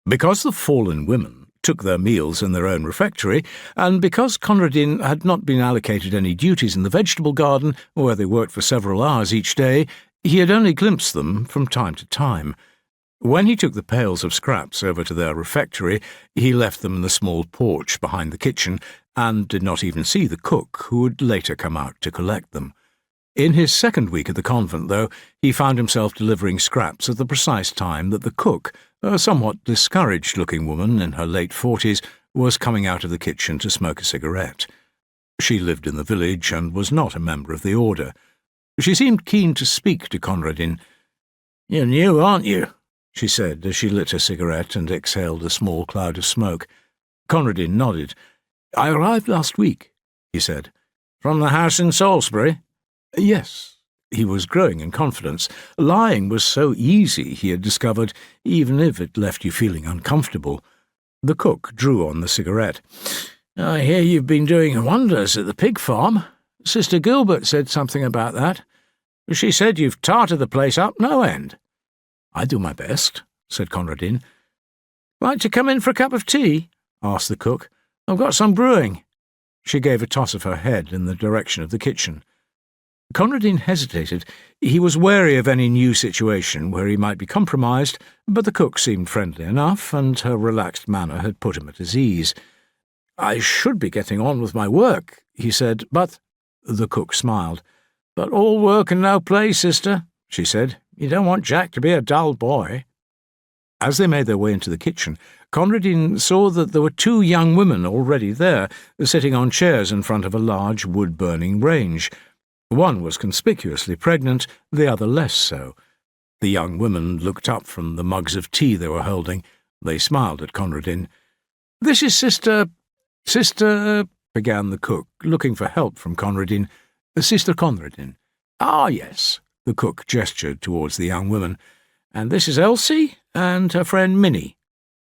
Because the fallen women took their meals in their own refectory, and because Conradin had not been allocated any duties in the vegetable garden, where they worked for several hours each day, he had only glimpsed them from time to time. When he took the pails of scraps over to their refectory, he left them in the small porch behind the kitchen, and did not even see the cook, who would later come out to collect them. In his second week at the convent, though, he found himself delivering scraps at the precise time that the cook, a somewhat discouraged-looking woman in her late 40s, was coming out of the kitchen to smoke a cigarette. She lived in the village and was not a member of the order. She seemed keen to speak to Conradin. "You're new, aren't you?" she said as she lit a cigarette and exhaled a small cloud of smoke. Conradin nodded. "I arrived last week," he said. "From the house in Salisbury?" "Yes." He was growing in confidence. Lying was so easy, he had discovered, even if it left you feeling uncomfortable. The cook drew on the cigarette. "I hear you've been doing wonders at the pig farm. Sister Gilbert said something about that. She said you've tarted the place up no end." "I do my best," said Conradin. "Like to come in for a cup of tea?" asked the cook. "I've got some brewing." She gave a toss of her head in the direction of the kitchen. Conradin hesitated. He was wary of any new situation where he might be compromised, but the cook seemed friendly enough, and her relaxed manner had put him at his ease. "I should be getting on with my work," he said, "but—" The cook smiled. "But all work and no play, sister," she said. "You don't want Jack to be a dull boy." As they made their way into the kitchen, Conradin saw that there were two young women already there, sitting on chairs in front of a large wood-burning range. One was conspicuously pregnant, the other less so. The young women looked up from the mugs of tea they were holding. They smiled at Conradin. "This is Sister..." began the cook, looking for help from Conradin. "Sister Conradin." "Ah, yes," the cook gestured towards the young women. "And this is Elsie and her friend Minnie."